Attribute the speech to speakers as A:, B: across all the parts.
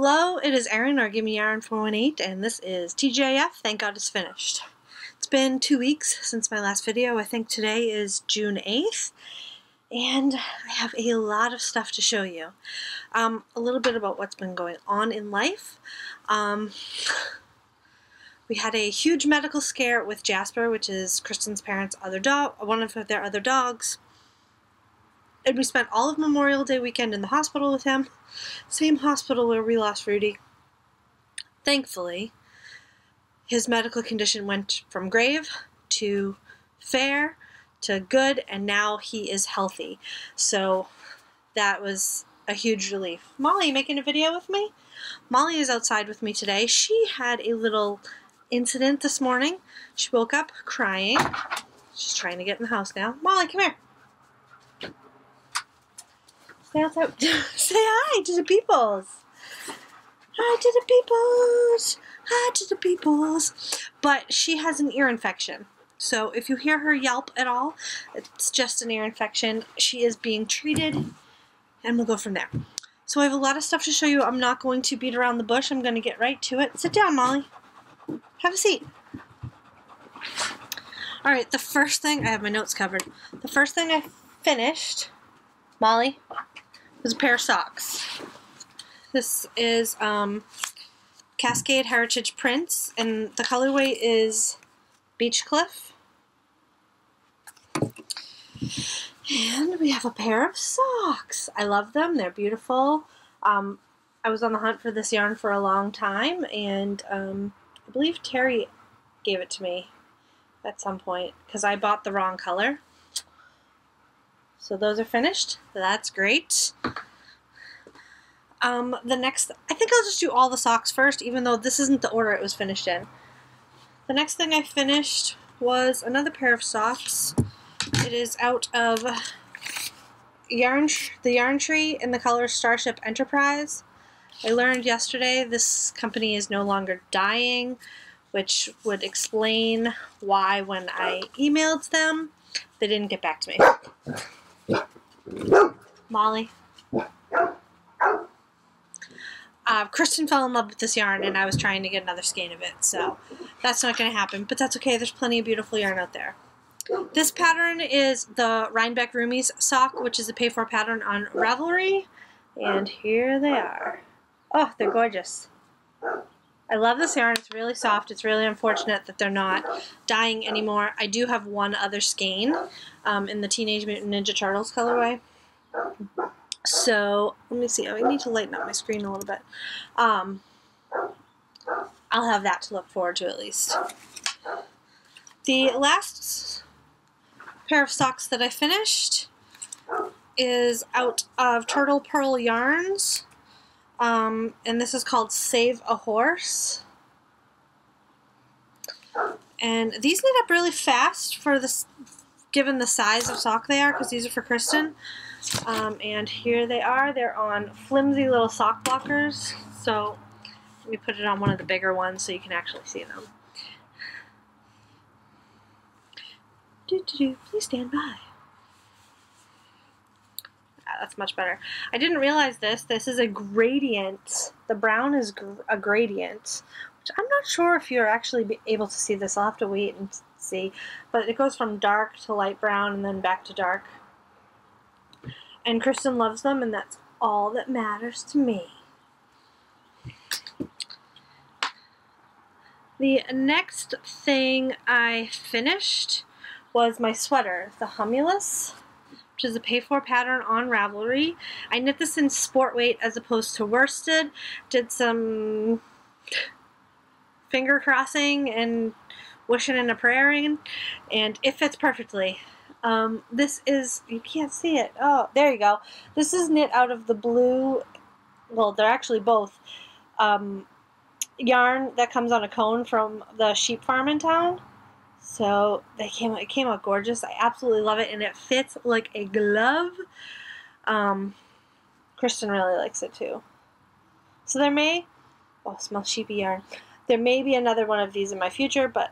A: Hello, it is Erin, or Gimme Yarn 418, and this is TGIF. Thank God it's finished. It's been 2 weeks since my last video. I think today is June 8th, and I have a lot of stuff to show you. A little bit about what's been going on in life. We had a huge medical scare with Jasper, which is Kristen's parents' other dog, one of their other dogs. And we spent all of Memorial Day weekend in the hospital with him. Same hospital where we lost Rudy. Thankfully, his medical condition went from grave to fair to good, and now he is healthy. So that was a huge relief. Molly, you making a video with me? Molly is outside with me today. She had a little incident this morning. She woke up crying. She's trying to get in the house now. Molly, come here. Stay outside. Say hi to the peoples. Hi to the peoples. Hi to the peoples. But she has an ear infection. So if you hear her yelp at all, it's just an ear infection. She is being treated, and we'll go from there. So I have a lot of stuff to show you. I'm not going to beat around the bush. I'm going to get right to it. Sit down, Molly. Have a seat. Alright, the first thing, I have my notes covered. The first thing I finished, Molly, was a pair of socks. This is Cascade Heritage Prints, and the colorway is Beach Cliff. And we have a pair of socks. I love them. They're beautiful. I was on the hunt for this yarn for a long time, and I believe Terry gave it to me at some point because I bought the wrong color. So those are finished. That's great. The next, I think I'll just do all the socks first, even though this isn't the order it was finished in. The next thing I finished was another pair of socks. It is out of the Yarn Tree in the color Starship Enterprise. I learned yesterday this company is no longer dyeing, which would explain why when I emailed them, they didn't get back to me. Molly. Kristen fell in love with this yarn, and I was trying to get another skein of it, so that's not going to happen, but that's okay. There's plenty of beautiful yarn out there. This pattern is the Rhinebeck Roomies sock, which is a pay-for pattern on Ravelry, and here they are. Oh, they're gorgeous. I love this yarn. It's really soft. It's really unfortunate that they're not dyeing anymore. I do have one other skein in the Teenage Mutant Ninja Turtles colorway. So, let me see. I need to lighten up my screen a little bit. I'll have that to look forward to at least. The last pair of socks that I finished is out of Turtle Pearl Yarns. And this is called Save a Horse. And these knit up really fast for this, given the size of sock they are, because these are for Kristen. And here they are. They're on flimsy little sock blockers. So let me put it on one of the bigger ones so you can actually see them. Please stand by. That's much better. I didn't realize this. This is a gradient. The brown is a gradient, which I'm not sure if you're actually able to see this. I'll have to wait and see. But it goes from dark to light brown and then back to dark. And Kristen loves them, and that's all that matters to me. The next thing I finished was my sweater, the Humulus, which is a pay-for pattern on Ravelry. I knit this in sport weight as opposed to worsted. Did some finger crossing and wishing and a praying, and it fits perfectly. This is, you can't see it. Oh, there you go. This is knit out of the blue, well, they're actually both, yarn that comes on a cone from the sheep farm in town. So it came out gorgeous. I absolutely love it, and it fits like a glove. Kristen really likes it too. So there may, oh, it smells sheepy yarn. There may be another one of these in my future, but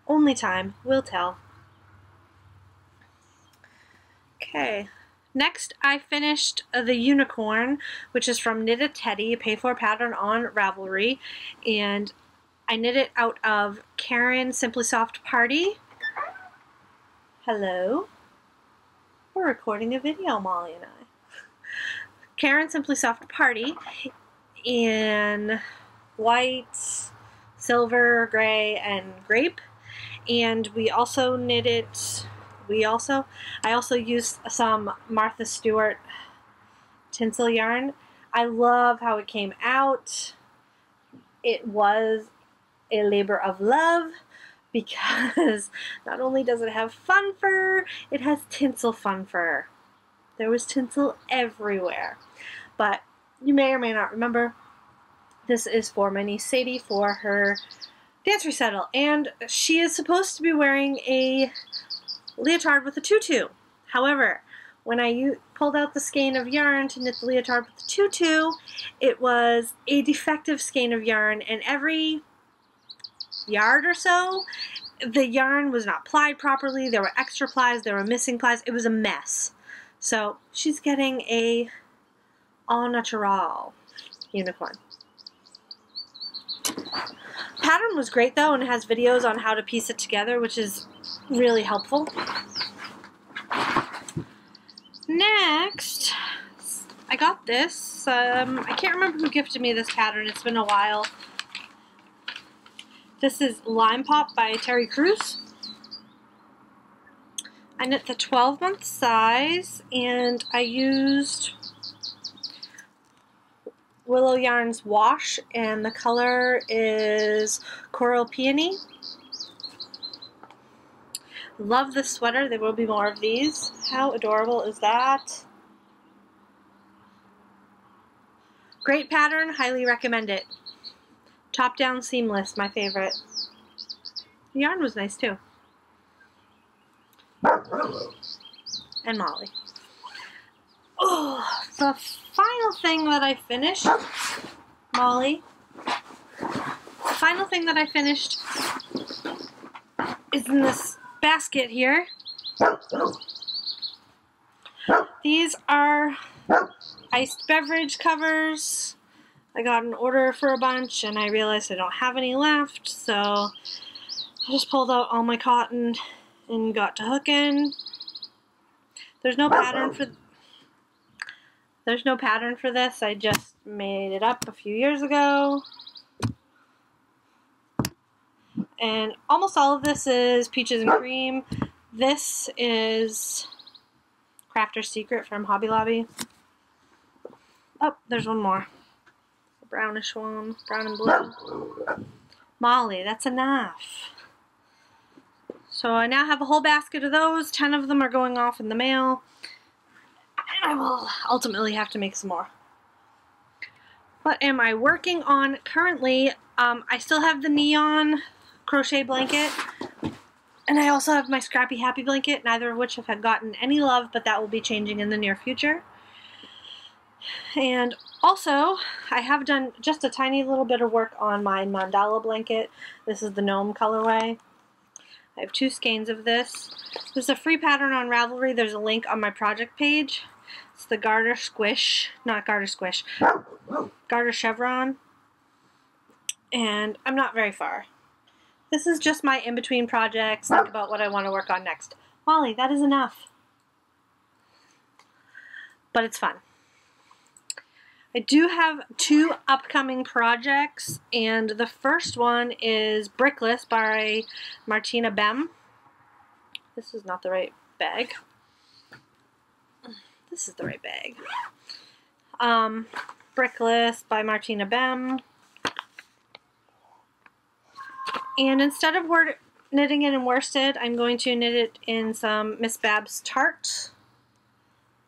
A: only time will tell. Okay, Next, I finished the unicorn, which is from Knit a Teddy, a pay-for pattern on Ravelry, and I knit it out of Karen Simply Soft Party. Hello. We're recording a video, Molly and I. Karen Simply Soft Party in white, silver, gray, and grape. And we also knitted, I also used some Martha Stewart tinsel yarn. I love how it came out. It was a labor of love because not only does it have fun fur, it has tinsel fun fur. There was tinsel everywhere. But you may or may not remember, this is for my niece Sadie for her dance recital, and she is supposed to be wearing a leotard with a tutu. However, when I pulled out the skein of yarn to knit the leotard with the tutu, it was a defective skein of yarn, and every yard or so, the yarn was not plied properly. There were extra plies, there were missing plies. It was a mess. So she's getting a au natural unicorn. Pattern was great though, and it has videos on how to piece it together, which is really helpful. Next, I got this. I can't remember who gifted me this pattern. It's been a while. This is Lime Pop by Terry Crews. I knit the 12-month size, and I used Willow Yarn's wash, and the color is Coral Peony. Love this sweater. There will be more of these. How adorable is that? Great pattern. Highly recommend it. Top down seamless, my favorite. The yarn was nice too. And Molly. Oh, the final thing that I finished, Molly, the final thing that I finished is in this basket here. These are iced beverage covers. I got an order for a bunch and I realized I don't have any left, so I just pulled out all my cotton and got to hooking. There's no pattern for this. I just made it up a few years ago. And almost all of this is Peaches and Cream. This is Crafter's Secret from Hobby Lobby. Oh, there's one more. A brownish one, brown and blue. Molly, that's enough. So I now have a whole basket of those. 10 of them are going off in the mail. And I will ultimately have to make some more. What am I working on currently? I still have the neon crochet blanket. And I also have my Scrappy Happy blanket, neither of which have had gotten any love, but that will be changing in the near future. And also, I have done just a tiny little bit of work on my mandala blanket. This is the gnome colorway. I have 2 skeins of this. This is a free pattern on Ravelry. There's a link on my project page. It's the Garter Squish, not Garter Squish, Garter Chevron. And I'm not very far. This is just my in-between projects, think about what I want to work on next. Molly, that is enough. But it's fun. I do have 2 upcoming projects, and the first one is Brickless by Martina Bem. This is not the right bag. This is the right bag. Brickless by Martina Bem. And instead of knitting it in worsted, I'm going to knit it in some Miss Babs Tart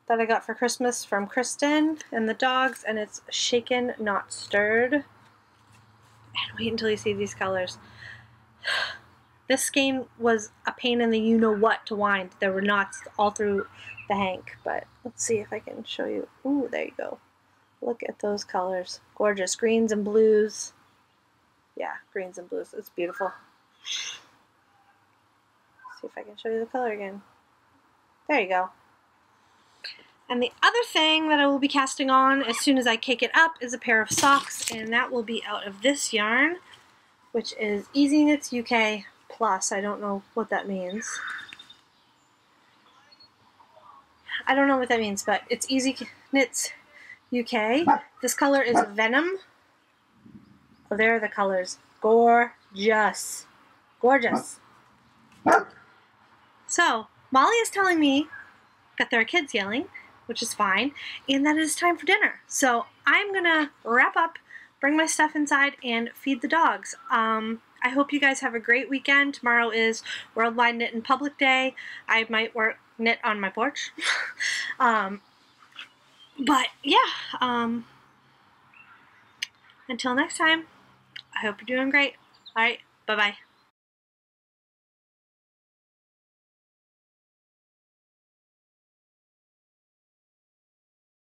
A: that I got for Christmas from Kristen and the dogs, and it's Shaken Not Stirred. And wait until you see these colors. This skein was a pain in the you-know-what to wind. There were knots all through the hank, but let's see if I can show you. Ooh, there you go. Look at those colors. Gorgeous. Greens and blues. Yeah, greens and blues. It's beautiful. See if I can show you the color again. There you go. And the other thing that I will be casting on as soon as I cake it up is a pair of socks, and that will be out of this yarn, which is Easy Knits UK Plus. I don't know what that means. I don't know what that means, but it's Easy Knits UK. This color is Venom. Oh, there are the colors. Gorgeous. Gorgeous. So, Molly is telling me that there are kids yelling, which is fine, and that it is time for dinner. So I'm gonna wrap up, bring my stuff inside, and feed the dogs. I hope you guys have a great weekend. Tomorrow is Worldwide Knit in Public Day. I might knit on my porch. But yeah, until next time, I hope you're doing great. All right, bye-bye.